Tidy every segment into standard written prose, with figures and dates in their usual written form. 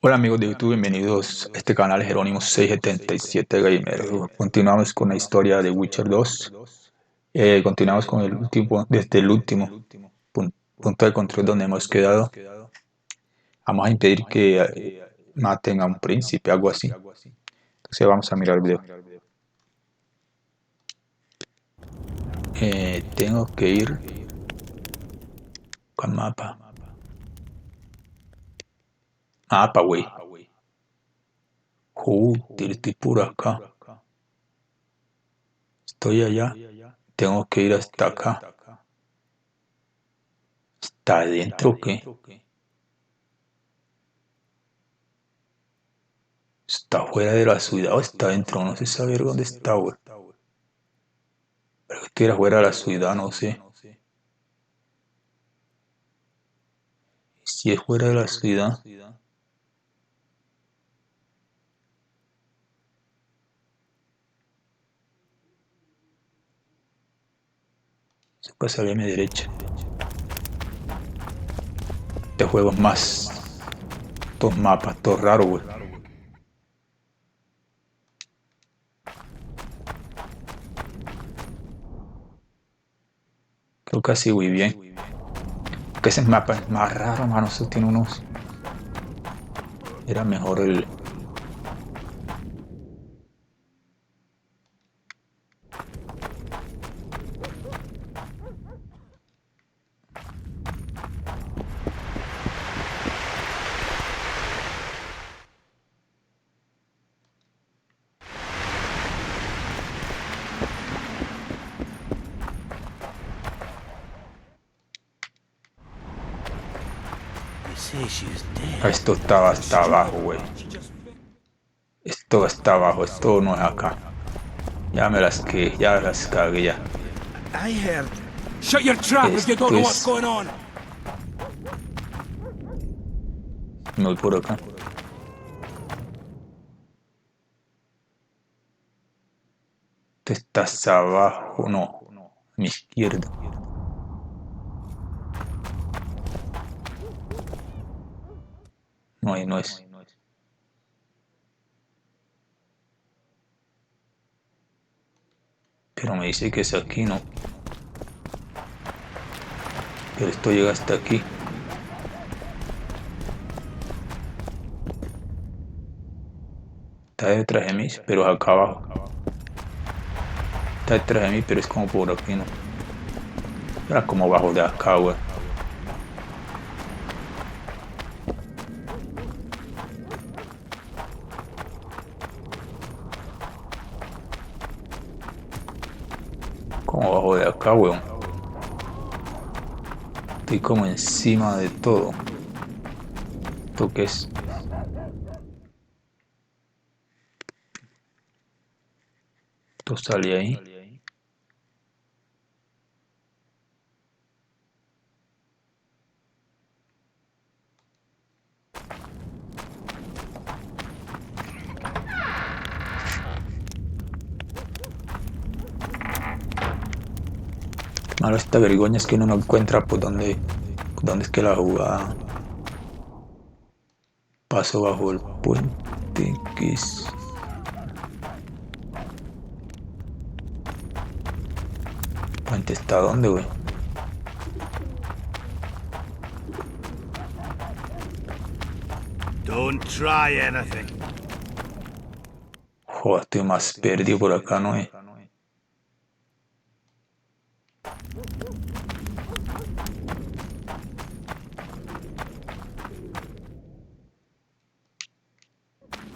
Hola amigos de YouTube, bienvenidos a este canal Jerónimo 677 Gamer. Continuamos con la historia de Witcher 2. Continuamos con el último, desde el último punto de control donde hemos quedado. Vamos a impedir que maten a un príncipe, algo así. Entonces vamos a mirar el video. Tengo que ir con mapa. Mapa, güey. Estoy por acá. Estoy allá. Tengo que ir hasta acá. ¿Está adentro o qué? ¿Está fuera de la ciudad o está dentro? No sé saber dónde está, güey. Pero que estuviera fuera de la ciudad, no sé. Si es fuera de la ciudad, se puede salir a mi derecha. Este juego es más. Estos mapas, todo raro, güey. Creo que así voy bien. Que ese mapa es más raro, mano. Eso tiene unos. Era mejor el. Esto estaba hasta abajo, güey. Esto está abajo, esto no es acá. Ya las cagué ya. I heard. Shut your trap if you don't know what's going on. Me voy por acá. Tú estás abajo, no. A mi izquierda. No, ahí no es. Pero me dice que es aquí, ¿no? Pero esto llega hasta aquí. Está detrás de mí, pero es acá abajo. Está detrás de mí, pero es como por aquí, ¿no? Era como abajo de acá, güey. Como abajo de acá, weón. Estoy como encima de todo. ¿Esto qué es? Esto sale ahí. Malo esta vergüenza es que uno no encuentra por dónde es que la jugada pasó bajo el puente. ¿Qué es? ¿Puente está dónde, güey? Don't try anything. Joder, estoy más perdido por acá, ¿no?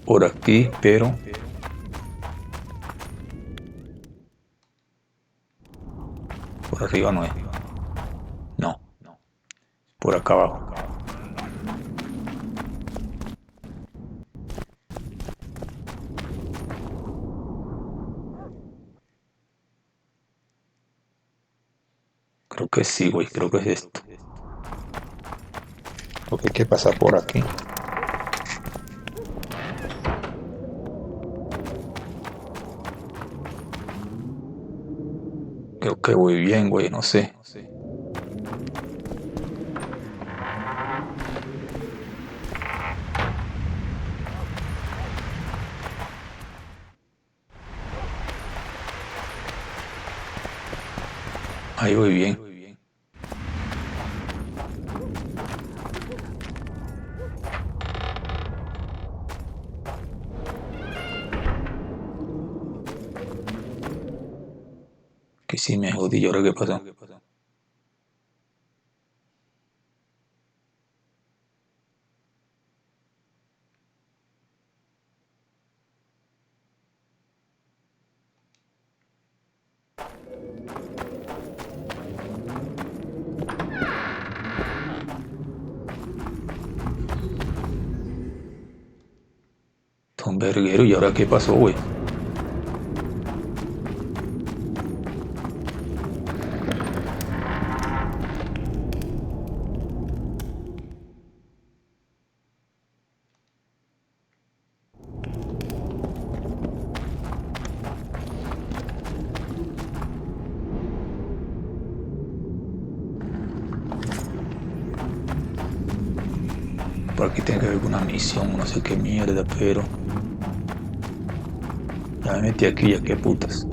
Por aquí, pero por arriba no es. No, por acá abajo. Creo que sí, güey, creo que es esto. Lo que hay que pasar por aquí. Creo que voy bien, güey, no sé. Ahí voy bien. Que sí me jodí, ¿y ahora qué pasó? Ton verguero, ¿y ahora qué pasó, güey? Por aquí tiene que haber alguna misión, no sé qué mierda, pero... Ya me metí aquí, ya qué putas.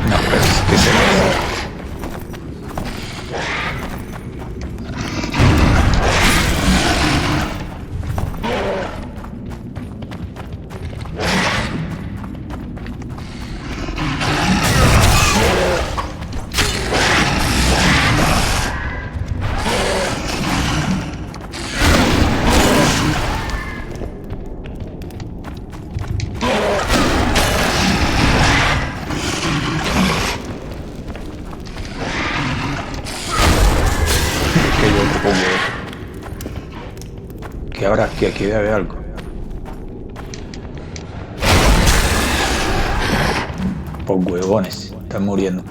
No, pero es que se me... que yo otro pongo... Que ahora aquí debe haber algo. Por huevones, están muriendo.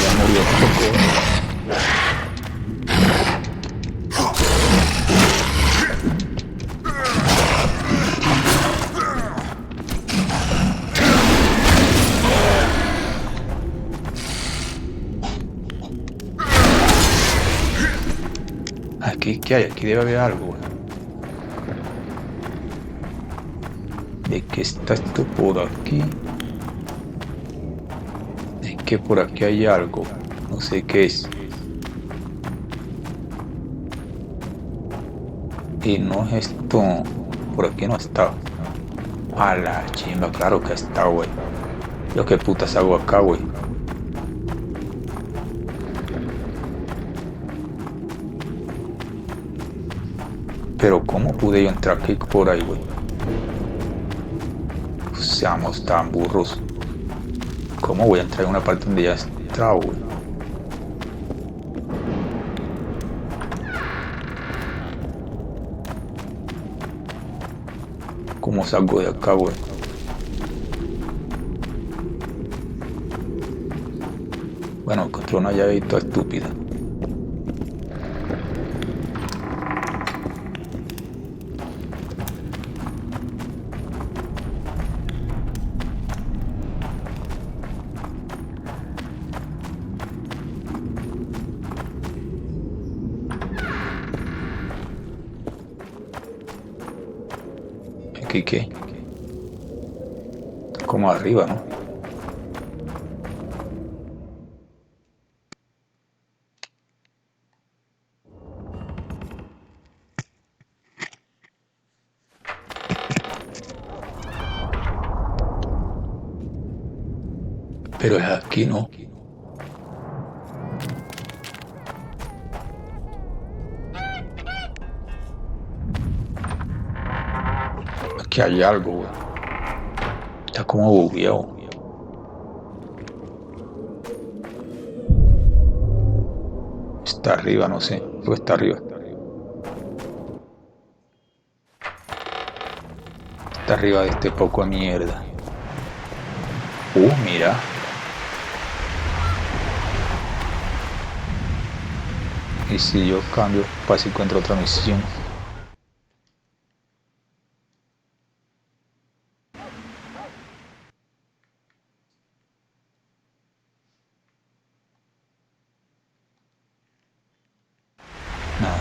Ya murió por huevones. Aquí, ¿qué hay? Aquí debe haber algo, güey. ¿De qué está esto por aquí? Es que por aquí hay algo. No sé qué es. Y no es esto. Por aquí no está. A la chimba, claro que está, güey. Yo qué putas hago acá, güey. Pero ¿cómo pude yo entrar aquí por ahí, güey? Seamos tan burros. ¿Cómo voy a entrar en una parte donde ya está, güey? ¿Cómo salgo de acá, güey? Bueno, encontré una llave toda estúpida. ¿Aquí qué? Como arriba, ¿no? Pero es aquí, ¿no? Aquí hay algo, güey. Está como bugueado. Está arriba, no sé. Creo que está arriba. Está arriba de este poco de mierda. Mira. Y si yo cambio para si encuentro otra misión. Nada.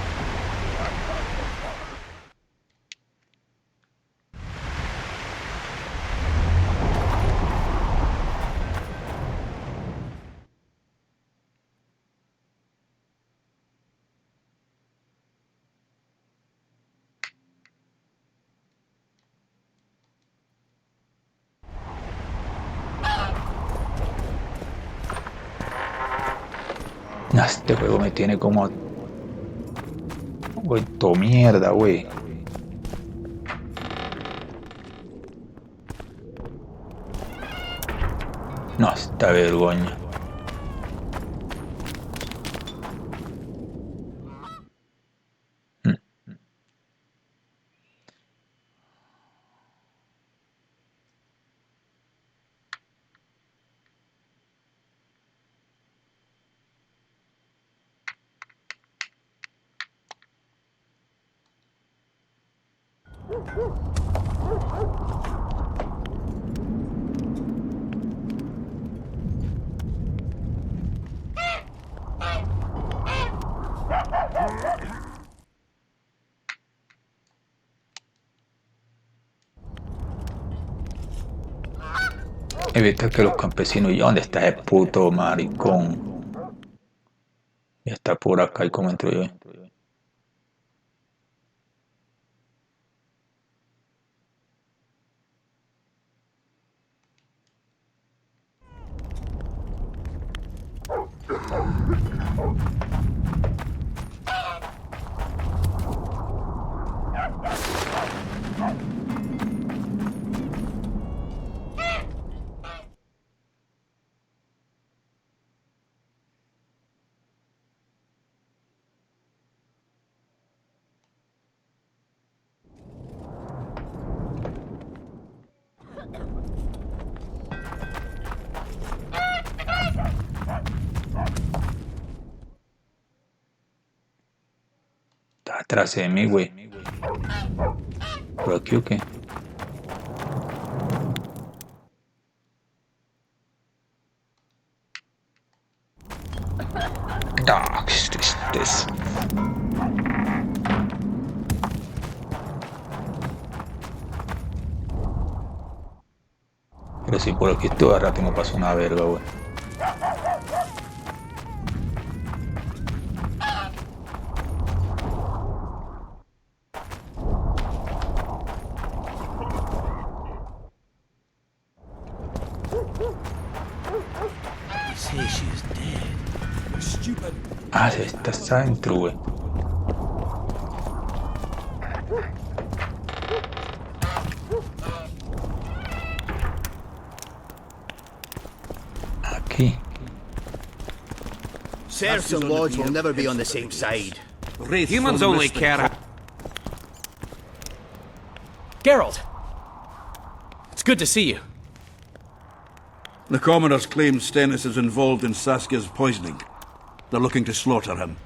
Este juego me tiene como... vuelto mierda, güey. No, esta vergüenza. Evita que los campesinos... ¿Y dónde está ese puto maricón? Ya está por acá y como entro yo. Está atrás de mí, güey. ¿Por aquí o qué? Ah, ¿qué es? Pero si por aquí todo el rato me pasó una verga, güey. Ah, está adentro, güey. Aquí. Serfs and lords will never be on the same side. Humans only care. Geralt! It's good to see you. The commoners claim Stennis is involved in Saskia's poisoning. They're looking to slaughter him.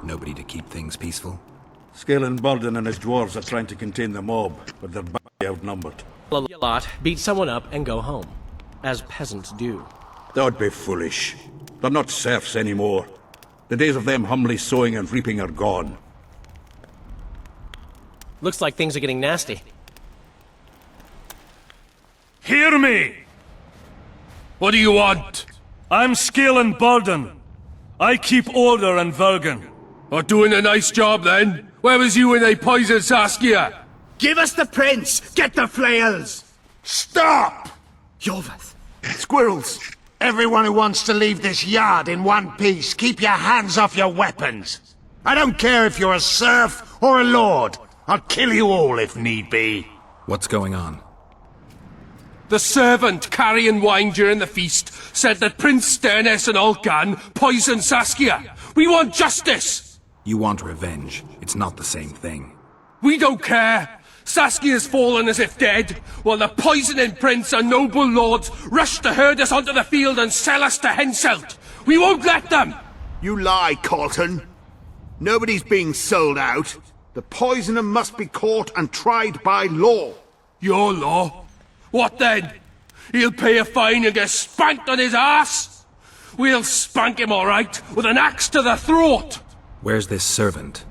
Nobody to keep things peaceful? Scalen Burden and his dwarves are trying to contain the mob, but they're badly outnumbered. A lot, beat someone up, and go home. As peasants do. That would be foolish. They're not serfs anymore. The days of them humbly sowing and reaping are gone. Looks like things are getting nasty. Hear me! What do you want? I'm Scalen Burden. I keep order in Vergen. Or doing a nice job then? Where was you when they poisoned Saskia? Give us the prince! Get the flails! Stop! Yolvath! Squirrels! Everyone who wants to leave this yard in one piece, keep your hands off your weapons. I don't care if you're a serf or a lord. I'll kill you all if need be. What's going on? The servant carrying wine during the feast said that Prince Stennis and Olcan poisoned Saskia. We want justice! You want revenge. It's not the same thing. We don't care. Saskia's fallen as if dead, while the poisoning prince and noble lords rush to herd us onto the field and sell us to Henselt. We won't let them! You lie, Colton. Nobody's being sold out. The poisoner must be caught and tried by law. Your law? What then? He'll pay a fine and get spanked on his ass? We'll spank him all right, with an axe to the throat! Where's this servant?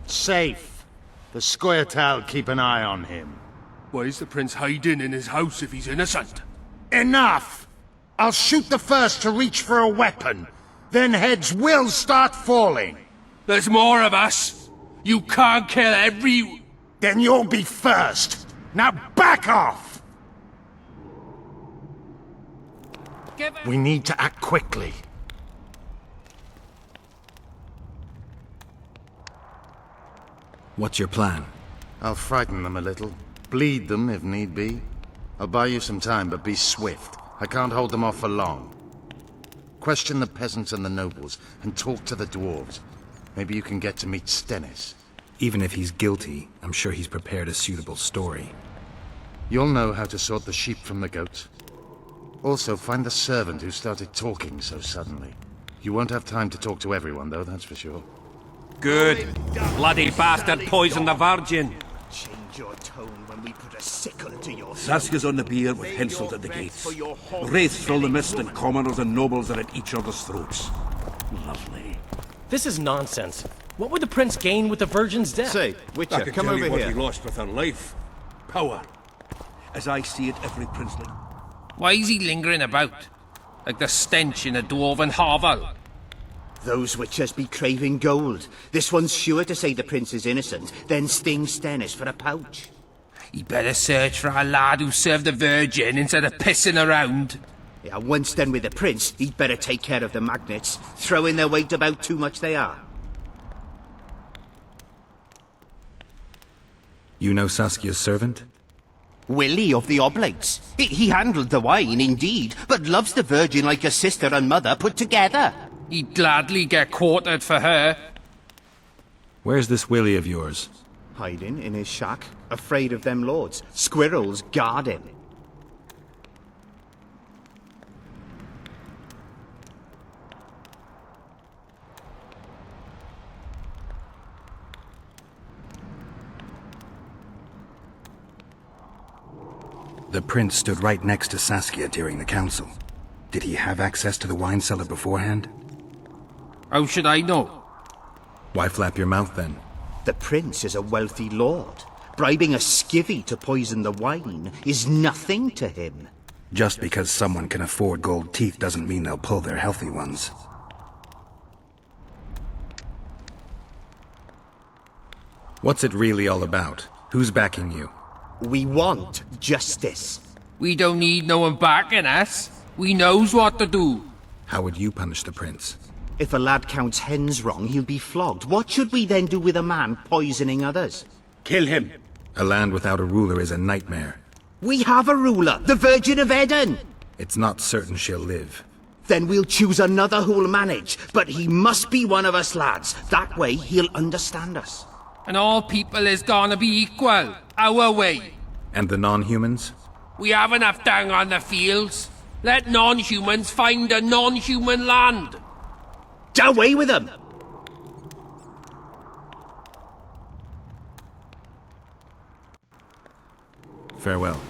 Safe. The Squirtal keep an eye on him. Why is the prince hiding in his house if he's innocent? Enough! I'll shoot the first to reach for a weapon. Then heads will start falling. There's more of us. You can't kill every... Then you'll be first. Now back off! We need to act quickly. What's your plan? I'll frighten them a little. Bleed them if need be. I'll buy you some time, but be swift. I can't hold them off for long. Question the peasants and the nobles, and talk to the dwarves. Maybe you can get to meet Stennis. Even if he's guilty, I'm sure he's prepared a suitable story. You'll know how to sort the sheep from the goats. Also, find the servant who started talking so suddenly. You won't have time to talk to everyone, though, that's for sure. Good. Bloody bastard poisoned the Virgin. Change your tone when we put a sickle to your throat. Saskia's on the bier with Henselt at the gates. Wraiths fill the mist and commoners and nobles are at each other's throats. Lovely. This is nonsense. What would the prince gain with the Virgin's death? Say, I Witcher, can come tell over you what here. he lost with her life. Power. As I see it, every princeling. Why is he lingering about? Like the stench in a dwarven hovel? Those witchers be craving gold. This one's sure to say the prince is innocent, then sting Stennis for a pouch. He better search for a lad who served the Virgin instead of pissing around. Yeah, once done with the prince, he'd better take care of the magnets, throwing their weight about too much they are. You know Saskia's servant? Willie of the Oblates. He handled the wine, indeed, but loves the Virgin like a sister and mother put together. He'd gladly get quartered for her. Where's this Willie of yours? Hiding in his shack, afraid of them lords. Squirrels guard him. The prince stood right next to Saskia during the council. Did he have access to the wine cellar beforehand? How should I know? Why flap your mouth then? The prince is a wealthy lord. Bribing a skivvy to poison the wine is nothing to him. Just because someone can afford gold teeth doesn't mean they'll pull their healthy ones. What's it really all about? Who's backing you? We want justice. We don't need no one backing us. We knows what to do. How would you punish the prince? If a lad counts hens wrong, he'll be flogged. What should we then do with a man poisoning others? Kill him. A land without a ruler is a nightmare. We have a ruler, the Virgin of Eden. It's not certain she'll live. Then we'll choose another who'll manage. But he must be one of us lads. That way he'll understand us. And all people is gonna be equal, our way. And the non-humans? We have enough dung on the fields. Let non-humans find a non-human land. Away with them! Farewell.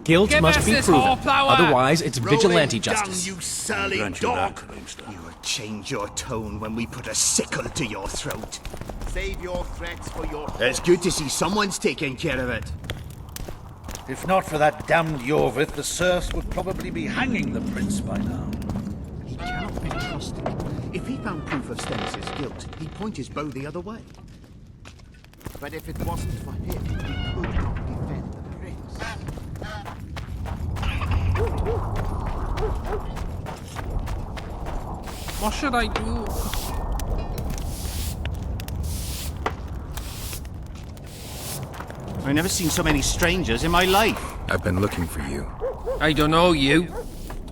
Guilt Give must us be this proven. horsepower. Otherwise, it's vigilante Rolling justice. down, you surly Grant you dog! that, Leinster. You will change your tone when we put a sickle to your throat. Save your threats for your... It's good to see someone's taking care of it. If not for that damned Yorvith, the serfs would probably be hanging the prince by now. He cannot be trusted. If he found proof of Stennis' guilt, he'd point his bow the other way. But if it wasn't for him, he could not defend the prince. What should I do? I've never seen so many strangers in my life. I've been looking for you. I don't know you.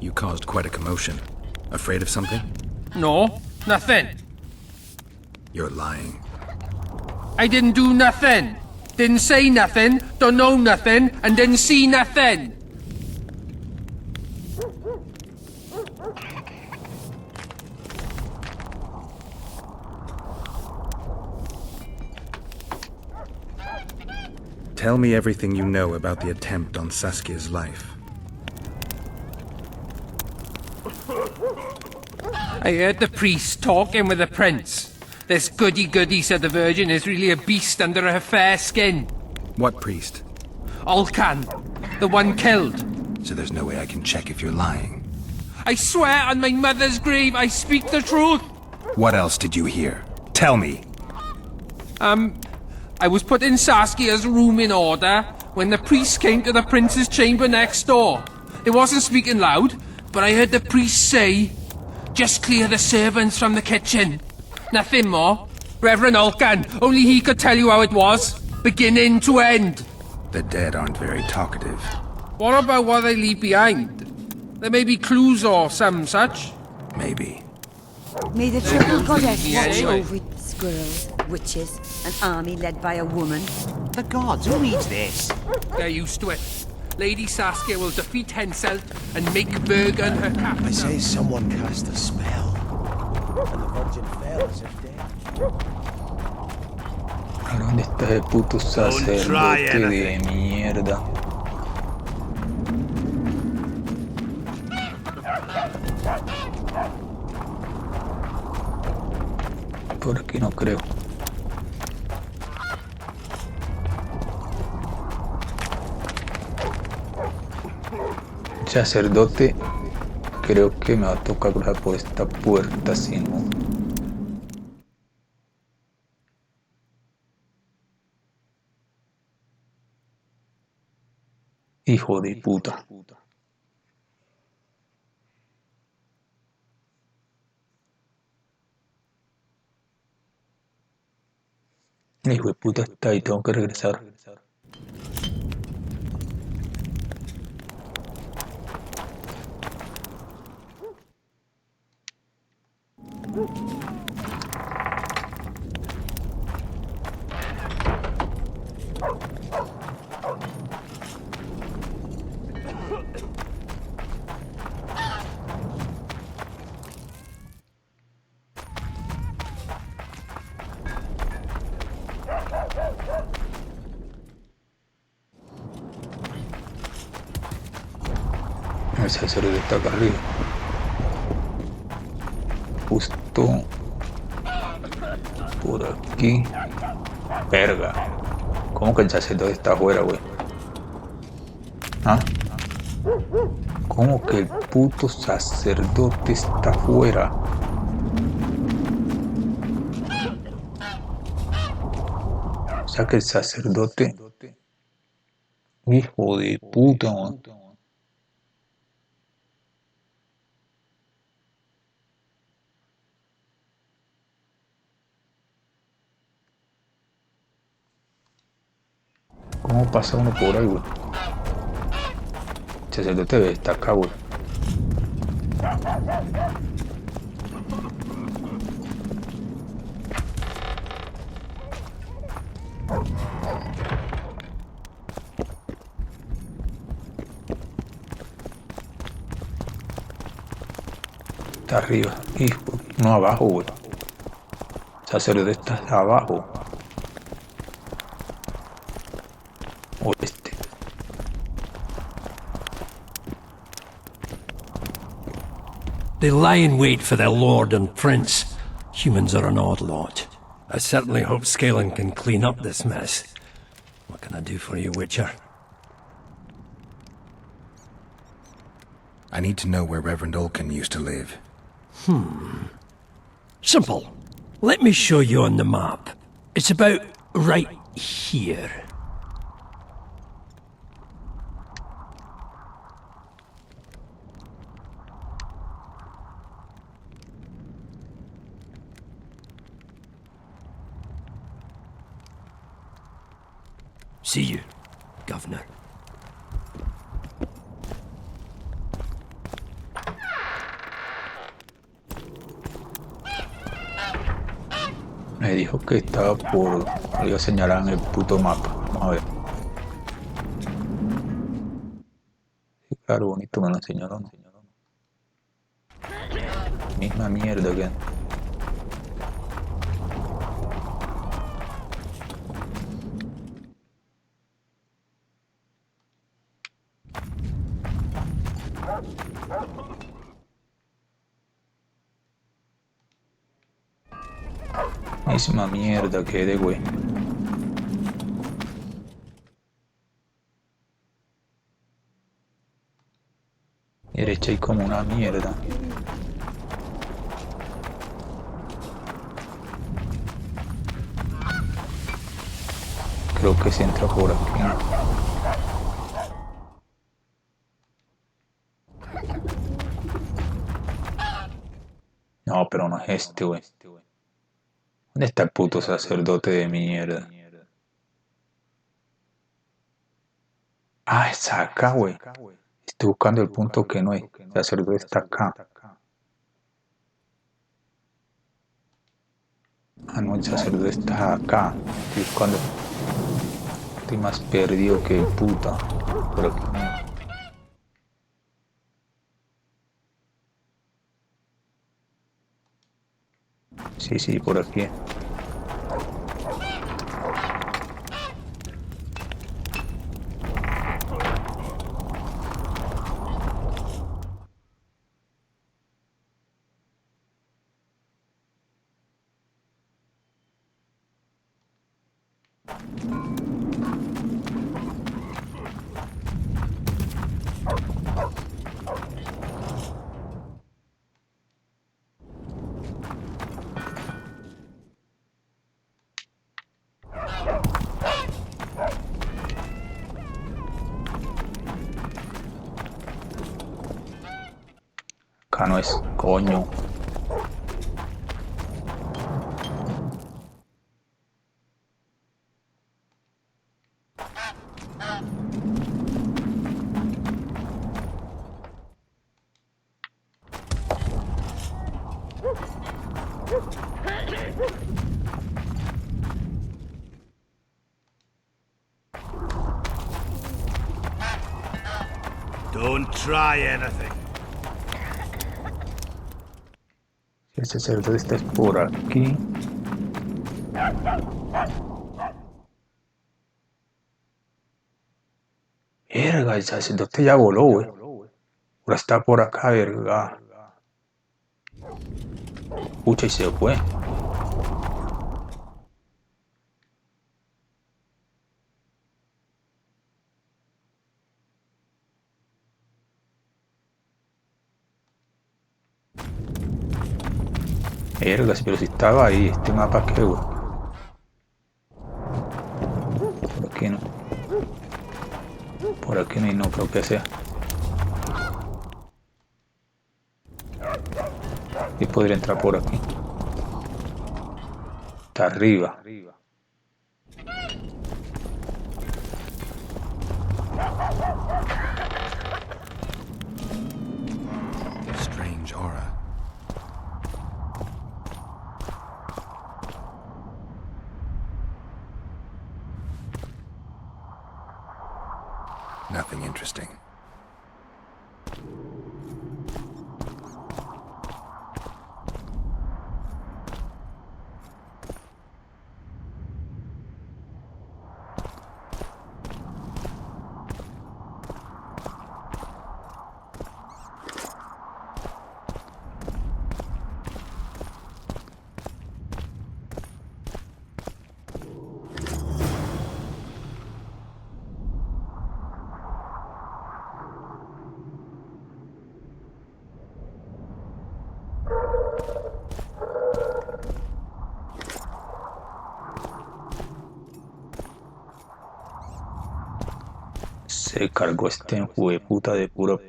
You caused quite a commotion. Afraid of something? No, nothing. You're lying. I didn't do nothing. Didn't say nothing, don't know nothing, and didn't see nothing. Tell me everything you know about the attempt on Saskia's life. I heard the priest talking with the prince. This goody-goody said the Virgin is really a beast under her fair skin. What priest? Alkan, the one killed. So there's no way I can check if you're lying. I swear on my mother's grave I speak the truth. What else did you hear? Tell me. I was putting Saskia's room in order when the priest came to the prince's chamber next door. It wasn't speaking loud, but I heard the priest say, "Just clear the servants from the kitchen." Nothing more. Reverend Alkan, only he could tell you how it was, beginning to end. The dead aren't very talkative. What about what they leave behind? There may be clues or some such. Maybe. May the triple goddess Yeah, watch anyway. over squirrels, witches, an army led by a woman. The gods, who reads this? Get used to it. Lady Saskia will defeat Henselt and make Bergen her capital. I say someone cast a spell, and the Virgin fell as if dead. ¿Dónde está ese puto sacerdote de mierda? Por aquí no creo. Sacerdote, creo que me va a tocar cruzar por esta puerta, si no. Hijo de puta. Hijo de puta está ahí, tengo que regresar. El sacerdote está acá arriba. Justo por aquí. Verga. ¿Cómo que el sacerdote está afuera, güey? ¿Ah? ¿Cómo que el puto sacerdote está afuera? O sea que el sacerdote... Hijo de puta, man. ¿Cómo pasa uno por ahí, güey? El sacerdote está acá, güey. Está arriba. Hijo, no abajo, güey. El sacerdote está abajo. Oeste. They lie in wait for their lord and prince. Humans are an odd lot. I certainly hope Scalen can clean up this mess. What can I do for you, Witcher? I need to know where Reverend Olkin used to live. Simple. Let me show you on the map. It's about right here. See you, Governor. Me dijo que estaba por... Lo iba a señalar en el puto mapa. Vamos a ver. Sí, claro, bonito, me lo enseñó, ¿no? Misma mierda que... Misma mierda que de güey. Derecha y como una mierda. Creo que se entra por aquí. No, pero no es este, güey. ¿Dónde está el puto sacerdote de mierda? Ah, está acá, güey. Estoy buscando el punto que no es. El sacerdote está acá. Ah, no, el sacerdote está acá. Estoy buscando. Estoy más perdido que el puta. Por aquí no. Sí, sí, por aquí. Acá no es, coño. Don't try anything. El sacerdote está por aquí. Verga, el sacerdote ya voló, güey. Ahora está por acá, verga. Pucha, y se fue. Verga, pero si estaba ahí, este mapa que, güey. Por aquí no. Por aquí no, no creo que sea. Y podría entrar por aquí. Está arriba. Strange aura. Nothing interesting. Se cargó este hueputa de puro.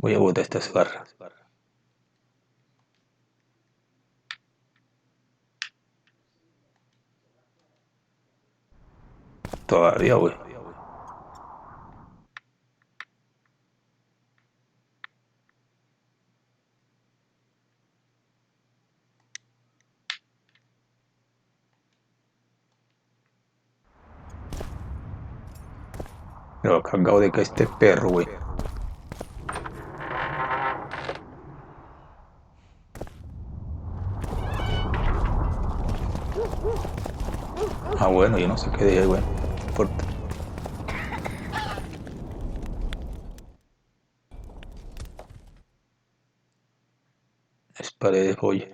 Voy a botar estas barras. Todavía, güey. Pero cagado de que este perro, güey. Ah, bueno, yo no sé qué dije, güey. No importa. Es pared de joya.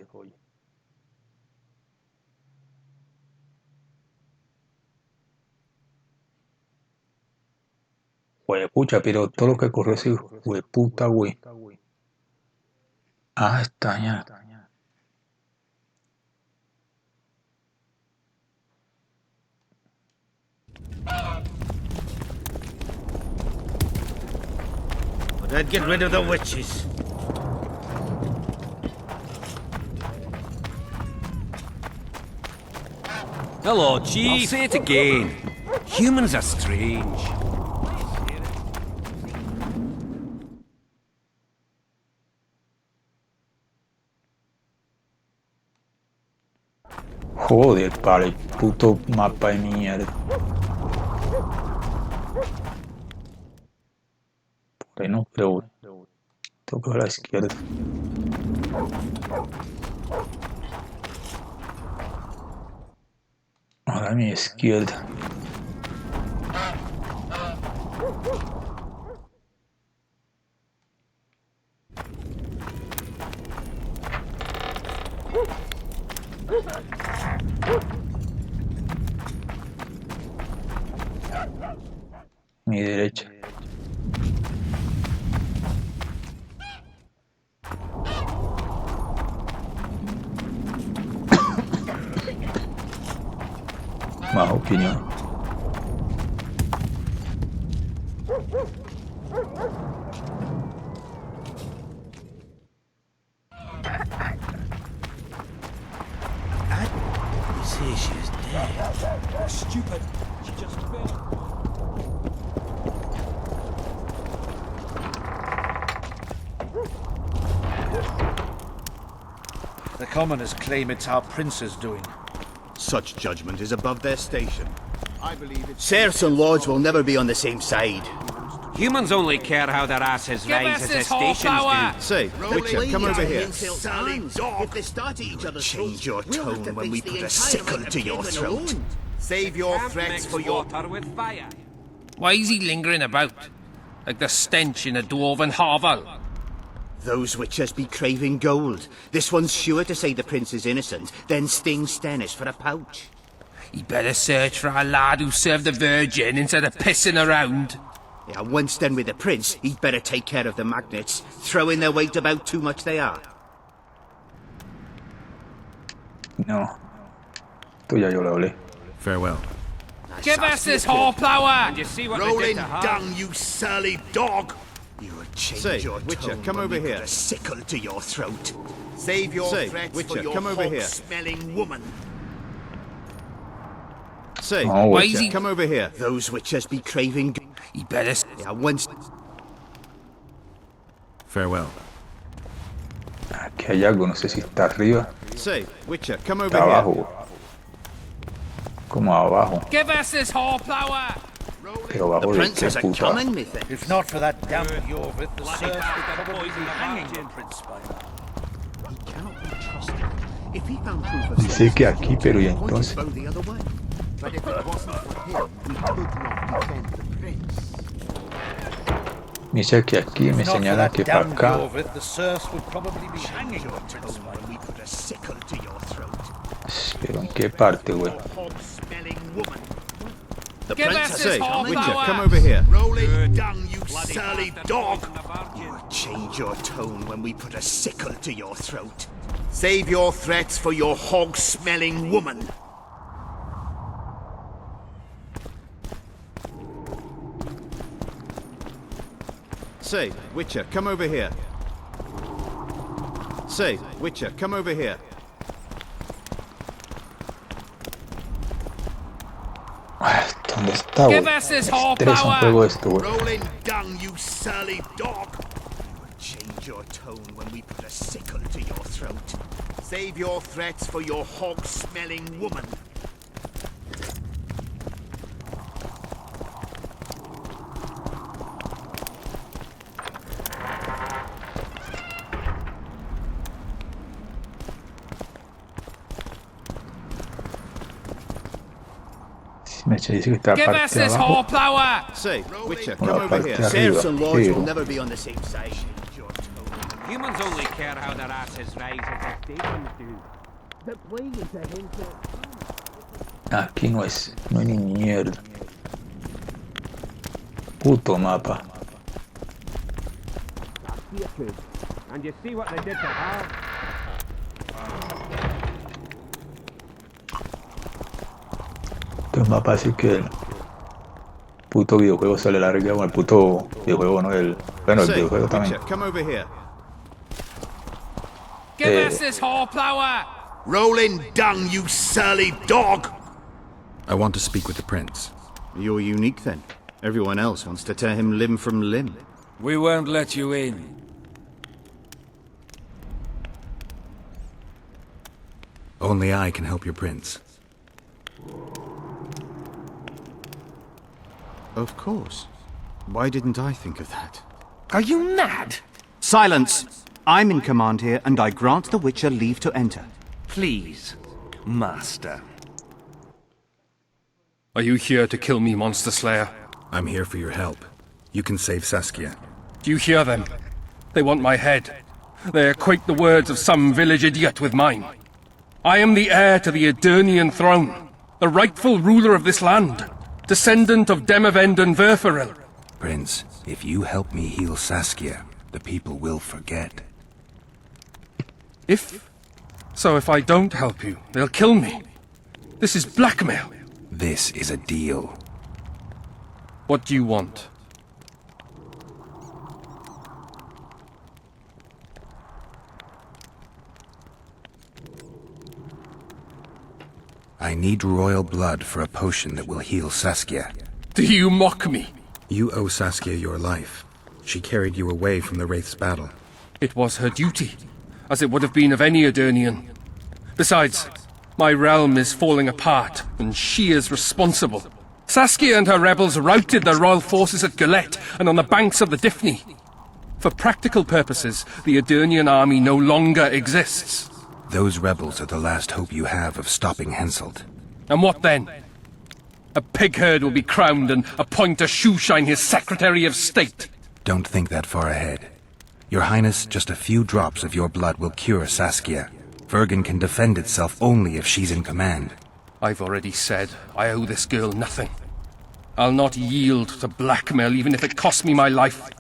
Pucha, pero todo lo que corrió ese hueputa, güey. Ah, está ya. But I'd get rid of the witches. Hello, Chief. I'll say it again. Humans are strange. Joder, vale, puto mapa de mierda. Por ahí no creo, güey. Toco a la izquierda. Ahora a mi izquierda. Mi derecha. Más opinión. You say she's dead. Stupid. She just fell. The commoners claim it's our prince's doing. Such judgment is above their station. I believe it's... Serfs and lords will never be on the same side. Humans only care how their asses rise as their stations do. Say, Witcher, come over here. Sally dog. If they start at each other's Change your tone when we put a sickle to your throat. Save your threats for your... water with fire. Why is he lingering about? Like the stench in a dwarven hovel? Those witchers be craving gold. This one's sure to say the prince is innocent, then sting Stennis for a pouch. He better search for a lad who served the Virgin instead of pissing around. Yeah, once done with the prince, he'd better take care of the magnets. Throwing their weight about too much they are. No. Tú ya yo lo hablé. Farewell. Give us this horsepower! You see what Rolling they did to her? down, you surly dog! You would change Say, your Witcher, tone come when over we here. put a sickle to your throat. Save your Say, threats Witcher, for your come over here. hog-smelling woman. Say, Oh, Witcher, come over here. Those witchers be craving... He better... Yeah, once... Farewell. Aquí hay algo, no sé si está arriba. Say, Witcher, come over Está here. abajo. Como abajo. Give us this horsepower! Pero abajo de qué puta. methinks. If not for that damned Jorvith, the serfs would probably be hanging the prince by now. He cannot be trusted. If he found proof of Dice que aquí, pero y entonces. bow the other way. But if it wasn't for him, we could not defend the prince. Me dice que aquí, me If not for señala that que para damned acá. Jorvith, the serfs would probably be hanging the prince by now. We put a sickle to your throat. Pero en qué parte, güey. Hog-smelling woman. The Give prince us has... this Witcher, horsepower! come over here. Rolling down, you surly dog! Change your tone when we put a sickle to your throat. Save your threats for your hog-smelling woman. Say, Witcher, come over here. Say, Witcher, come over here. ¿Dónde está, güey? Estresa un juego esto, güey. Rolling dung, you surly dog! You will change your tone when we put a sickle to your throat. Save your threats for your hog-smelling woman. Me dice que está Give us parte de this abajo. horsepower! Say, Witcher, Una come over parte here. arriba, Serfs and lords will pero never be on the same side. Humans only care how their asses rise if the demons do. The plague is a hint aquí no hay ni mierda. Puto mapa. And you see what they did to her? Este mapa así que el puto videojuego sale larga, bueno, el puto videojuego, no el... Bueno, el Say, videojuego también. Witcher, come over here. Give us this horsepower! Rolling dung, you surly dog! I want to speak with the prince. You're unique then. Everyone else wants to tear him limb from limb. We won't let you in. Only I can help your prince. Of course. Why didn't I think of that? Are you mad? Silence! I'm in command here, and I grant the Witcher leave to enter. Please, master. Are you here to kill me, Monster Slayer? I'm here for your help. You can save Saskia. Do you hear them? They want my head. They equate the words of some village idiot with mine. I am the heir to the Edirnian throne, the rightful ruler of this land, descendant of Demavend and Verferil. Prince, if you help me heal Saskia, the people will forget. So if I don't help you, they'll kill me. This is blackmail. This is a deal. What do you want? I need royal blood for a potion that will heal Saskia. Do you mock me? You owe Saskia your life. She carried you away from the Wraith's battle. It was her duty, as it would have been of any Edirnian. Besides, my realm is falling apart, and she is responsible. Saskia and her rebels routed the royal forces at Gillette and on the banks of the Dyffny. For practical purposes, the Edirnian army no longer exists. Those rebels are the last hope you have of stopping Henselt. And what then? A pig herd will be crowned and appoint a shoeshine his Secretary of State. Don't think that far ahead. Your Highness, just a few drops of your blood will cure Saskia. Vergen can defend itself only if she's in command. I've already said I owe this girl nothing. I'll not yield to blackmail even if it costs me my life.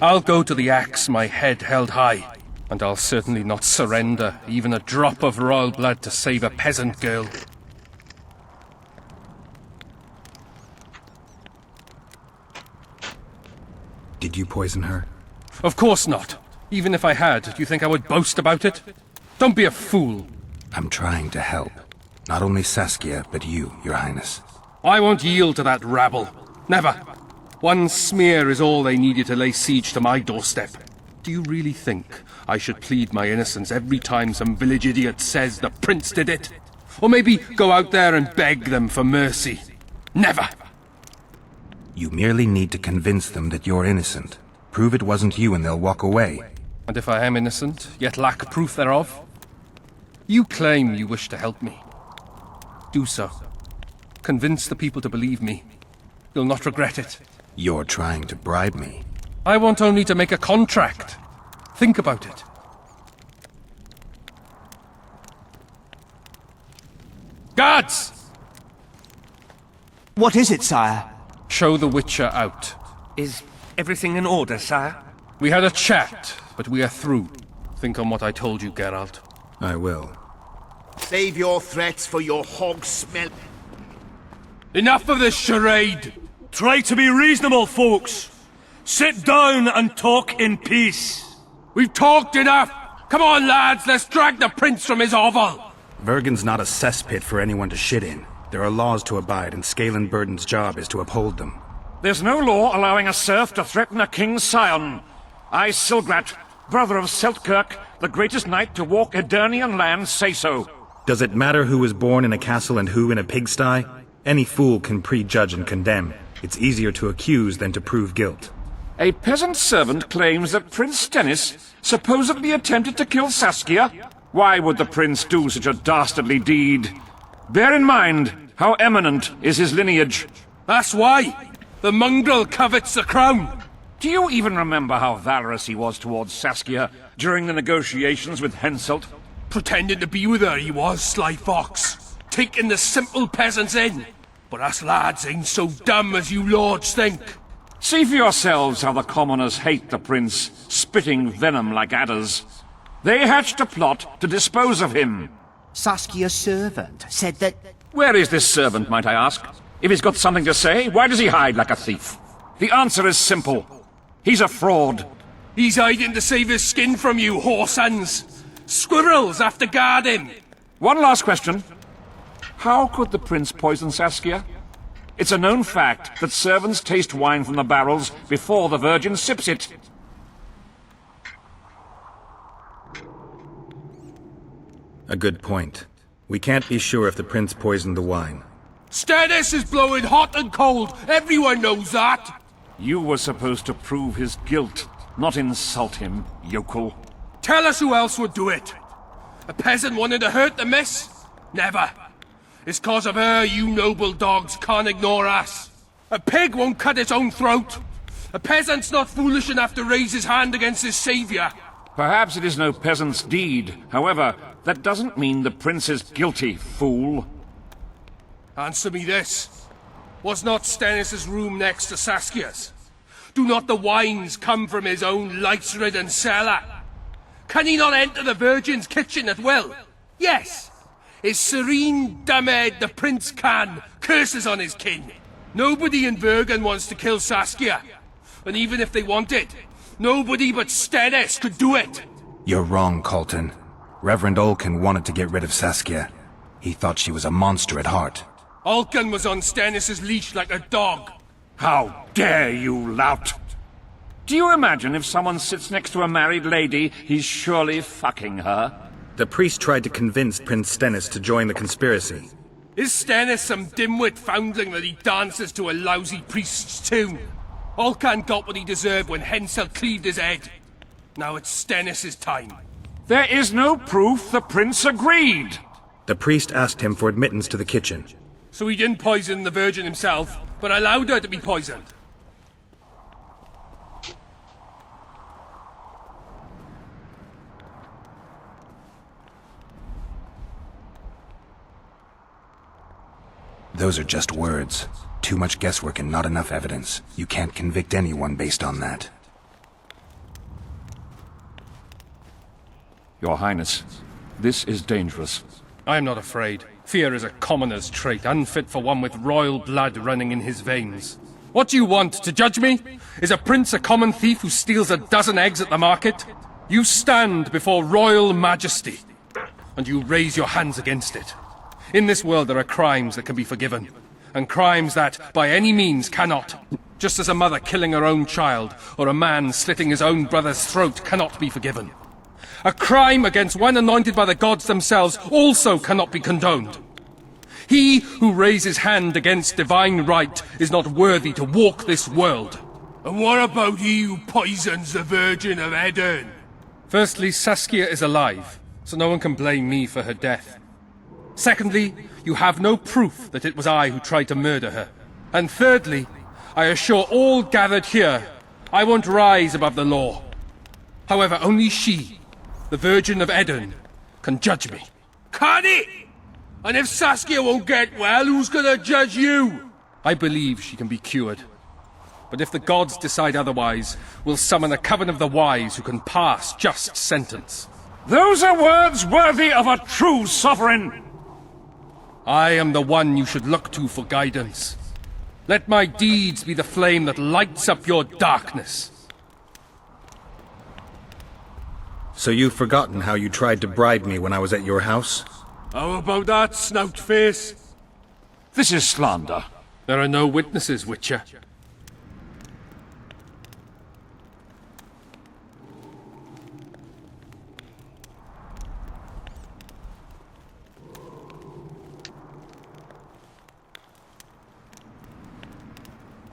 I'll go to the axe, my head held high. And I'll certainly not surrender even a drop of royal blood to save a peasant girl. Did you poison her? Of course not. Even if I had, do you think I would boast about it? Don't be a fool. I'm trying to help. Not only Saskia, but you, Your Highness. I won't yield to that rabble. Never. One smear is all they needed to lay siege to my doorstep. Do you really think I should plead my innocence every time some village idiot says the prince did it? Or maybe go out there and beg them for mercy? Never! You merely need to convince them that you're innocent. Prove it wasn't you and they'll walk away. And if I am innocent, yet lack proof thereof? You claim you wish to help me. Do so. Convince the people to believe me. You'll not regret it. You're trying to bribe me. I want only to make a contract. Think about it. Guards! What is it, sire? Show the Witcher out. Is everything in order, sire? We had a chat, but we are through. Think on what I told you, Geralt. I will. Save your threats for your hog smell. Enough of this charade! Try to be reasonable, folks! Sit down and talk in peace. We've talked enough! Come on, lads, let's drag the prince from his hovel! Vergen's not a cesspit for anyone to shit in. There are laws to abide, and Scalenburden's job is to uphold them. There's no law allowing a serf to threaten a king's scion. I, Silgrat, brother of Seltkirk, the greatest knight to walk Edirnian land, say so. Does it matter who was born in a castle and who in a pigsty? Any fool can prejudge and condemn. It's easier to accuse than to prove guilt. A peasant servant claims that Prince Stennis supposedly attempted to kill Saskia. Why would the prince do such a dastardly deed? Bear in mind how eminent is his lineage. That's why! The mongrel covets the crown! Do you even remember how valorous he was towards Saskia during the negotiations with Henselt? Pretending to be with her he was, sly fox. Taking the simple peasants in. But us lads ain't so dumb as you lords think. See for yourselves how the commoners hate the prince, spitting venom like adders. They hatched a plot to dispose of him. Saskia's servant said that... Where is this servant, might I ask? If he's got something to say, why does he hide like a thief? The answer is simple. He's a fraud. He's hiding to save his skin from you, whoresons. Squirrels have to guard him. One last question. How could the prince poison Saskia? It's a known fact that servants taste wine from the barrels before the virgin sips it. A good point. We can't be sure if the prince poisoned the wine. Stennis is blowing hot and cold. Everyone knows that. You were supposed to prove his guilt, not insult him, yokel. Tell us who else would do it. A peasant wanted to hurt the miss? Never. It's cause of her you noble dogs can't ignore us. A pig won't cut its own throat. A peasant's not foolish enough to raise his hand against his savior. Perhaps it is no peasant's deed. However, that doesn't mean the prince is guilty, fool. Answer me this. Was not Stennis' room next to Saskia's? Do not the wines come from his own lice-ridden cellar? Can he not enter the Virgin's kitchen at will? Yes. His serene dumbhead the prince can, curses on his kin. Nobody in Vergen wants to kill Saskia. And even if they wanted, nobody but Stennis could do it. You're wrong, Colton. Reverend Olkin wanted to get rid of Saskia. He thought she was a monster at heart. Olkin was on Stennis' leash like a dog. How dare you, lout! Do you imagine if someone sits next to a married lady, he's surely fucking her? The priest tried to convince Prince Stennis to join the conspiracy. Is Stennis some dimwit foundling that he dances to a lousy priest's tune? Olcan got what he deserved when Henselt cleaved his head. Now it's Stennis' time. There is no proof the prince agreed. The priest asked him for admittance to the kitchen. So he didn't poison the Virgin himself, but allowed her to be poisoned. Those are just words. Too much guesswork and not enough evidence. You can't convict anyone based on that. Your Highness, this is dangerous. I am not afraid. Fear is a commoner's trait, unfit for one with royal blood running in his veins. What do you want, to judge me? Is a prince a common thief who steals a dozen eggs at the market? You stand before royal majesty, and you raise your hands against it. In this world there are crimes that can be forgiven, and crimes that, by any means, cannot. Just as a mother killing her own child, or a man slitting his own brother's throat cannot be forgiven. A crime against one anointed by the gods themselves also cannot be condoned. He who raises hand against divine right is not worthy to walk this world. And what about he who poisons the Virgin of Edirn? Firstly, Saskia is alive, so no one can blame me for her death. Secondly, you have no proof that it was I who tried to murder her. And thirdly, I assure all gathered here, I won't rise above the law. However, only she, the Virgin of Edirn, can judge me. Can it? And if Saskia won't get well, who's gonna judge you? I believe she can be cured. But if the gods decide otherwise, we'll summon a coven of the wise who can pass just sentence. Those are words worthy of a true sovereign! I am the one you should look to for guidance. Let my deeds be the flame that lights up your darkness. So you've forgotten how you tried to bribe me when I was at your house? How about that, snout face? This is slander. There are no witnesses, Witcher.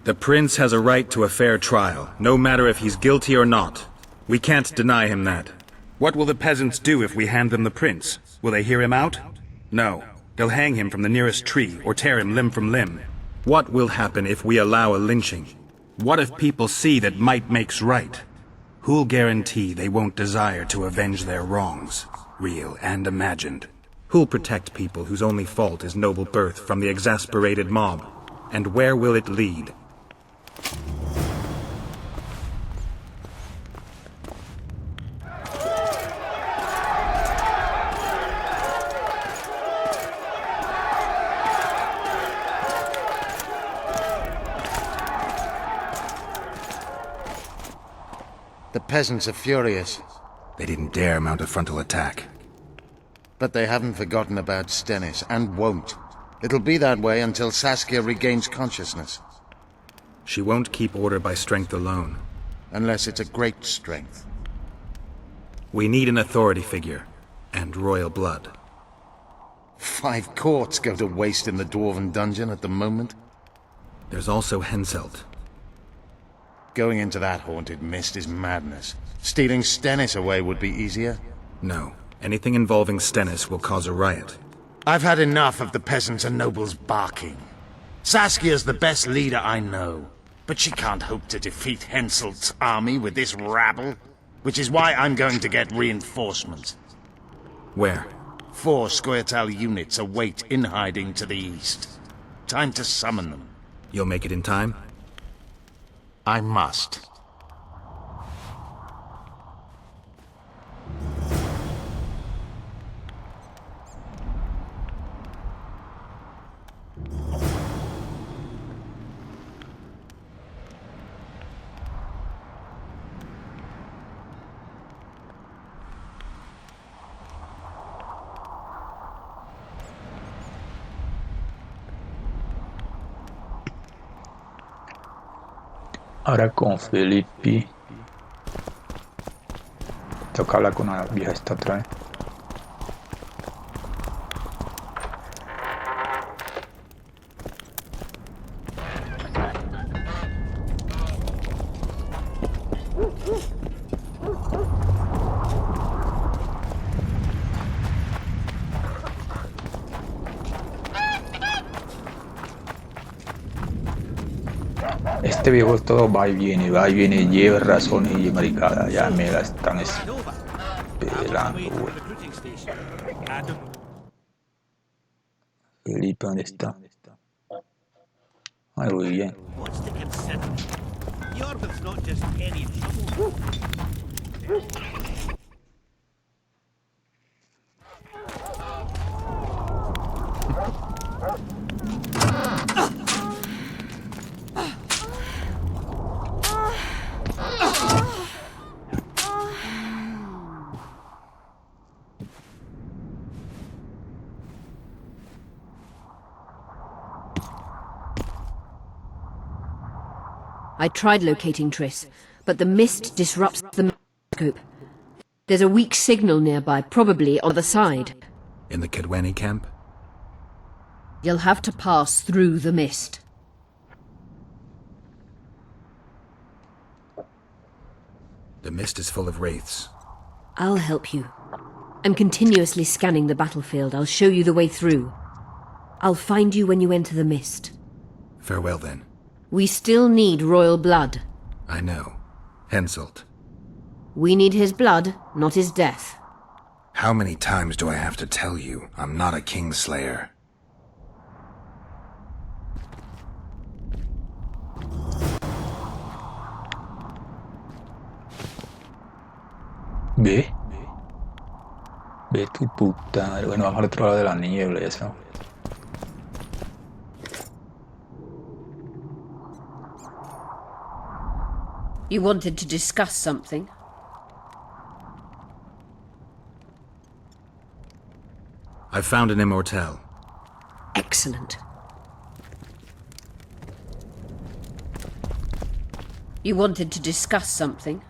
The prince has a right to a fair trial, no matter if he's guilty or not. We can't deny him that. What will the peasants do if we hand them the prince? Will they hear him out? No. They'll hang him from the nearest tree or tear him limb from limb. What will happen if we allow a lynching? What if people see that might makes right? Who'll guarantee they won't desire to avenge their wrongs, real and imagined? Who'll protect people whose only fault is noble birth from the exasperated mob? And where will it lead? The peasants are furious. They didn't dare mount a frontal attack. But they haven't forgotten about Stennis, and won't. It'll be that way until Saskia regains consciousness. She won't keep order by strength alone. Unless it's a great strength. We need an authority figure, and royal blood. 5 courts go to waste in the Dwarven dungeon at the moment. There's also Henselt. Going into that haunted mist is madness. Stealing Stennis away would be easier. No. Anything involving Stennis will cause a riot. I've had enough of the peasants and nobles barking. Saskia's the best leader I know, but she can't hope to defeat Henselt's army with this rabble, which is why I'm going to get reinforcements. Where? 4 Scoia'tael units await in hiding to the east. Time to summon them. You'll make it in time? I must. Ahora con Felipe. Toca hablar con la vieja esta otra vez. Este viejo todo va y viene, lleva razones y maricada, ya me la están esperando, güey. Felipe, ¿dónde está? Ay, muy bien. I tried locating Triss, but the mist disrupts the scope. There's a weak signal nearby, probably on the side. In the Kedweni camp? You'll have to pass through the mist. The mist is full of wraiths. I'll help you. I'm continuously scanning the battlefield. I'll show you the way through. I'll find you when you enter the mist. Farewell, then. We still need royal blood. I know. Henselt. We need his blood, not his death. How many times do I have to tell you I'm not a kingslayer? Ve. Ve tu puta madre. Bueno, vamos al otro lado de la niebla, ya sabes. You wanted to discuss something? I found an immortal. Excellent. You wanted to discuss something?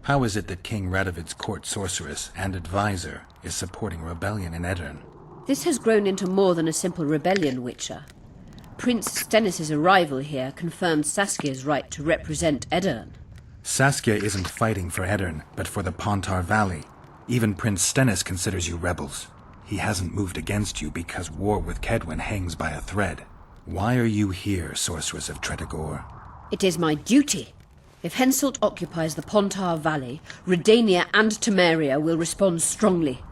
How is it that King Radovid's court sorceress and advisor is supporting rebellion in Edirn? This has grown into more than a simple rebellion, Witcher. Prince Stennis' arrival here confirmed Saskia's right to represent Edirn. Saskia isn't fighting for Edirn, but for the Pontar Valley. Even Prince Stennis considers you rebels. He hasn't moved against you because war with Kedwin hangs by a thread. Why are you here, Sorceress of Tretogor? It is my duty. If Henselt occupies the Pontar Valley, Redania and Temeria will respond strongly.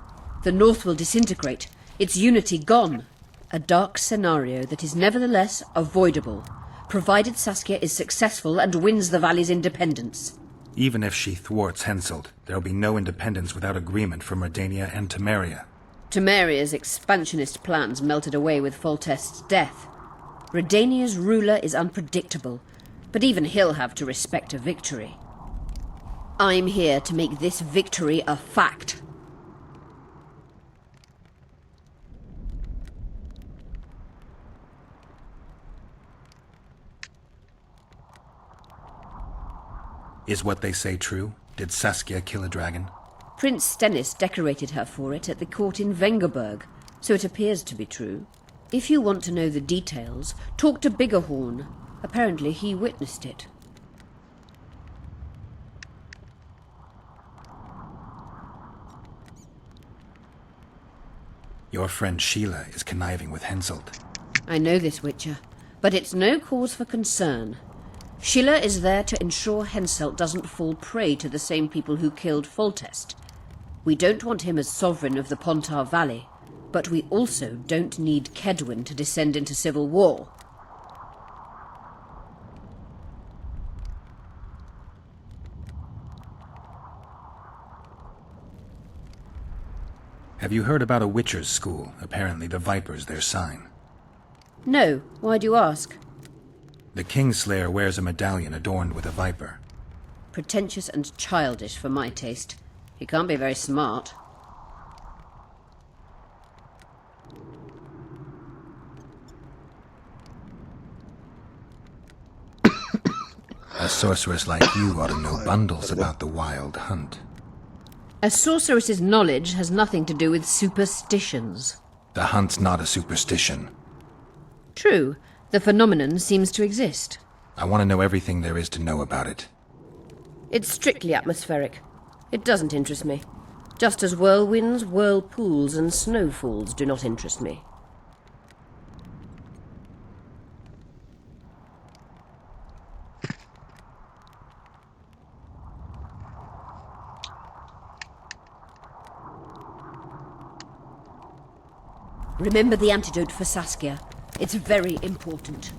The North will disintegrate, its unity gone. A dark scenario that is nevertheless avoidable, provided Saskia is successful and wins the Valley's independence. Even if she thwarts Henselt, there'll be no independence without agreement from Redania and Temeria. Temeria's expansionist plans melted away with Foltest's death. Redania's ruler is unpredictable, but even he'll have to respect a victory. I'm here to make this victory a fact. Is what they say true? Did Saskia kill a dragon? Prince Stennis decorated her for it at the court in Vengerberg, so it appears to be true. If you want to know the details, talk to Biggerhorn. Apparently he witnessed it. Your friend Sheila is conniving with Henselt. I know this, Witcher, but it's no cause for concern. Sheila is there to ensure Henselt doesn't fall prey to the same people who killed Foltest. We don't want him as sovereign of the Pontar Valley, but we also don't need Kedwin to descend into civil war. Have you heard about a Witcher's school? Apparently the Viper's their sign. No, why do you ask? The Kingslayer wears a medallion adorned with a viper. Pretentious and childish for my taste. He can't be very smart. A sorceress like you ought to know bundles about the wild hunt. A sorceress's knowledge has nothing to do with superstitions. The hunt's not a superstition. True, the phenomenon seems to exist. I want to know everything there is to know about it. It's strictly atmospheric. It doesn't interest me. Just as whirlwinds, whirlpools, and snowfalls do not interest me. Remember the antidote for Saskia. It's very important.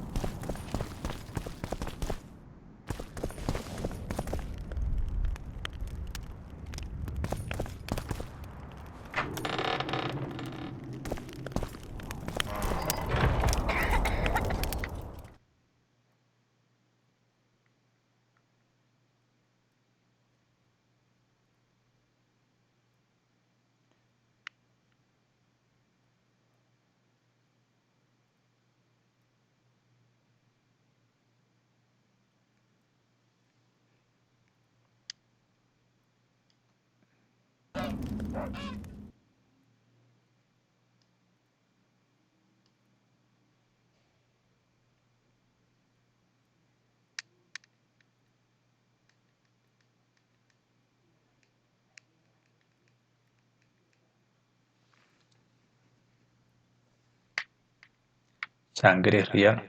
Sangre real.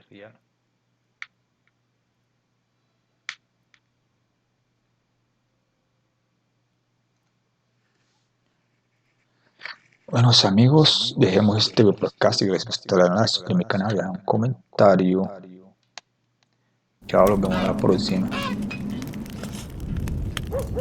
Bueno amigos, dejemos este podcast y les gustará en mi canal, dejen un comentario. Chao, nos vemos en la próxima.